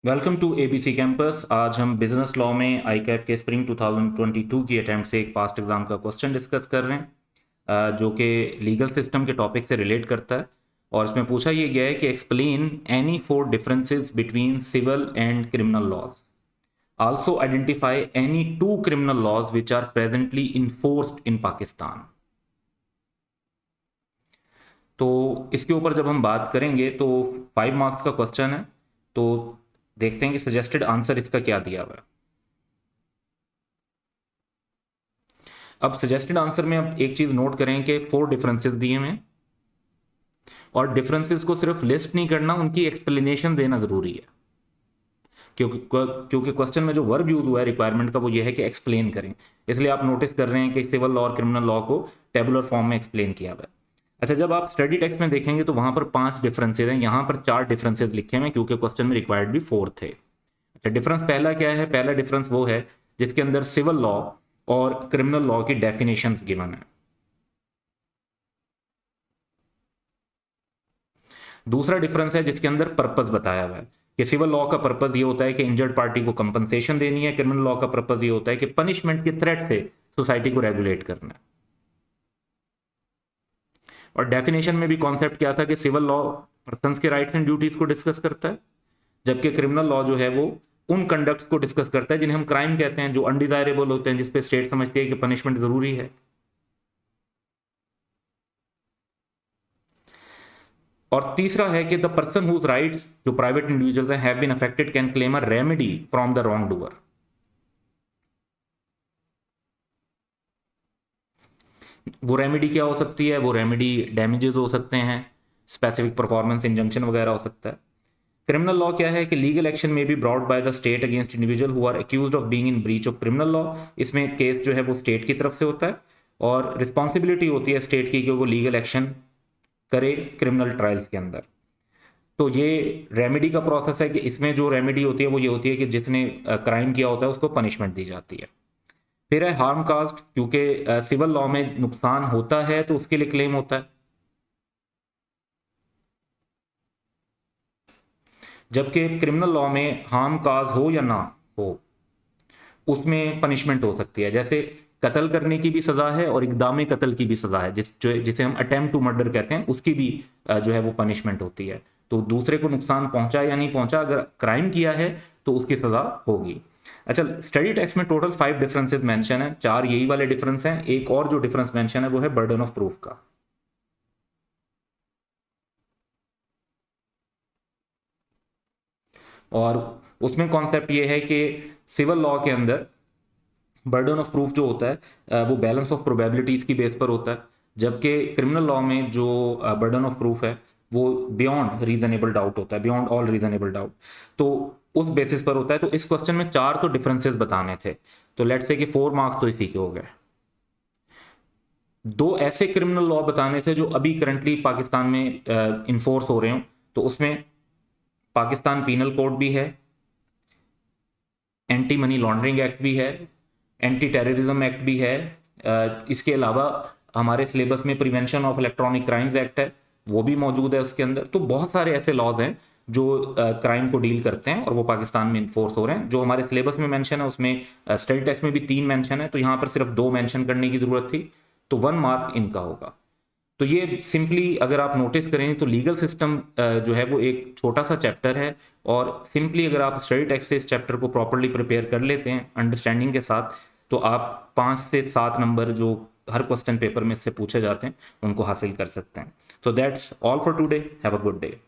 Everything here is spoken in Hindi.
Welcome to ABC campus. आज हम बिजनेस लॉ में आई कैट के स्प्रिंग 2022 की अटेम्प्ट से एक पास्ट एग्जाम का क्वेश्चन डिस्कस कर रहे हैं, जो कि लीगल सिस्टम के टॉपिक से रिलेट करता है। और इसमें पूछा ये गया है कि explain any four differences between civil and criminal laws, also identify any two criminal laws which are presently enforced in Pakistan. तो इसके ऊपर जब हम बात करेंगे तो 5 मार्क्स का क्वेश्चन है। तो देखते हैं कि सजेस्टेड आंसर इसका क्या दिया हुआ है। अब सजेस्टेड आंसर में अब एक चीज नोट करें कि 4 डिफरेंसेस दिए हुए हैं, और डिफरेंसेस को सिर्फ लिस्ट नहीं करना, उनकी एक्सप्लेनेशन देना जरूरी है। क्योंकि क्वेश्चन में जो वर्ब यूज हुआ है रिक्वायरमेंट का वो ये है कि एक्सप्लेन करें। इसलिए आप नोटिस कर रहे हैं कि सिविल लॉ और क्रिमिनल लॉ को टेबुलर फॉर्म में एक्सप्लेन किया हुआ है। अच्छा, जब आप स्टडी टेक्स्ट में देखेंगे तो वहां पर 5 डिफरेंसेज हैं, यहां पर 4 डिफरेंसेज लिखे हुए हैं क्योंकि क्वेश्चन में रिक्वायर्ड भी 4 थे। अच्छा, डिफरेंस पहला क्या है? पहला डिफरेंस वो है जिसके अंदर सिविल लॉ और क्रिमिनल लॉ की डेफिनेशंस गिवन है। दूसरा डिफरेंस है जिसके अंदर पर्पस बताया हुआ है कि सिविल लॉ का पर्पस ये होता है कि इंजर्ड पार्टी को कंपनसेशन देनी है, क्रिमिनल लॉ का पर्पस ये होता है कि पनिशमेंट के थ्रेट से सोसाइटी को रेगुलेट करना है। और डेफिनेशन में भी कॉन्सेप्ट क्या था कि सिविल लॉ पर्संस के राइट्स एंड ड्यूटीज को डिस्कस करता है, जबकि क्रिमिनल लॉ जो है वो उन कंडक्ट्स को डिस्कस करता है जिन्हें हम क्राइम कहते हैं, जो अनडिजायरेबल होते हैं, जिसपे स्टेट समझती है कि पनिशमेंट जरूरी है। और तीसरा है कि द पर्सन हुज राइट्स, जो प्राइवेट इंडिविजुअल्स हैं, have been affected can claim a remedy from the wrongdoer. वो रेमेडी क्या हो सकती है? वो रेमेडी डैमेजेस हो सकते हैं, स्पेसिफिक परफॉर्मेंस इंजंक्शन वगैरह हो सकता है। क्रिमिनल लॉ क्या है कि legal action may be brought by the state against individual who are accused of being in breach of criminal law. इसमें केस जो है वो स्टेट की तरफ से होता है, और रिस्पॉन्सिबिलिटी होती है स्टेट की कि वो लीगल एक्शन करे क्रिमिनल ट्रायल्स के अंदर। तो ये रेमेडी का प्रोसेस है कि इसमें जो रेमेडी होती है वो ये होती है कि जिसने क्राइम किया होता है उसको पनिशमेंट दी जाती है। फिर है हार्म कास्ट, क्योंकि सिविल लॉ में नुकसान होता है तो उसके लिए क्लेम होता है, जबकि क्रिमिनल लॉ में हार्म काज हो या ना हो उसमें पनिशमेंट हो सकती है। जैसे कत्ल करने की भी सजा है और इकदाम कत्ल की भी सजा है, जिसे हम अटेम्प्ट टू मर्डर कहते हैं, उसकी भी जो है वो पनिशमेंट होती है। तो दूसरे को नुकसान पहुंचा या नहीं पहुंचा, अगर क्राइम किया है तो उसकी सजा होगी। अच्छा, स्टडी टेक्स्ट में टोटल 5 डिफरेंसेस मेंशन है, 4 यही वाले डिफरेंस हैं, एक और जो डिफरेंस मेंशन है वो है बर्डन ऑफ प्रूफ का। और उसमें कॉन्सेप्ट ये है कि सिविल लॉ के अंदर बर्डन ऑफ प्रूफ जो होता है वो बैलेंस ऑफ प्रोबेबिलिटीज की बेस पर होता है, जबकि क्रिमिनल लॉ में जो बर्डन ऑफ प्रूफ है वो बियॉन्ड रीजनेबल डाउट होता है, बियॉन्ड ऑल रीजनेबल डाउट। तो उस बेसिस पर होता है। तो इस क्वेश्चन में 4 तो डिफरेंसेस बताने थे, तो लेट्स से कि 4 मार्क्स तो इसी के हो गए। दो ऐसे क्रिमिनल लॉ बताने थे जो अभी करंटली पाकिस्तान में इन्फोर्स हो रहे हो, तो उसमें पाकिस्तान पीनल कोड भी है, एंटी मनी लॉन्ड्रिंग एक्ट भी है, एंटी टेररिज्म एक्ट भी है। इसके अलावा हमारे सिलेबस में prevention of electronic crimes act है, वो भी मौजूद है उसके अंदर। तो बहुत सारे ऐसे लॉज हैं जो क्राइम को डील करते हैं और वो पाकिस्तान में इन्फोर्स हो रहे हैं। जो हमारे सिलेबस में मेंशन है उसमें स्टडी टेक्स्ट में भी 3 मेंशन है, तो यहाँ पर सिर्फ 2 मेंशन करने की जरूरत थी, तो 1 मार्क इनका होगा। तो ये सिंपली अगर आप नोटिस करें तो लीगल सिस्टम जो है वो एक छोटा सा चैप्टर है, और सिंपली अगर आप स्टडी टेक्स्ट से इस चैप्टर को प्रॉपरली प्रिपेयर कर लेते हैं अंडरस्टैंडिंग के साथ, तो आप 5 से 7 नंबर जो हर क्वेश्चन पेपर में से पूछे जाते हैं उनको हासिल कर सकते हैं। So that's all for today, have a good day.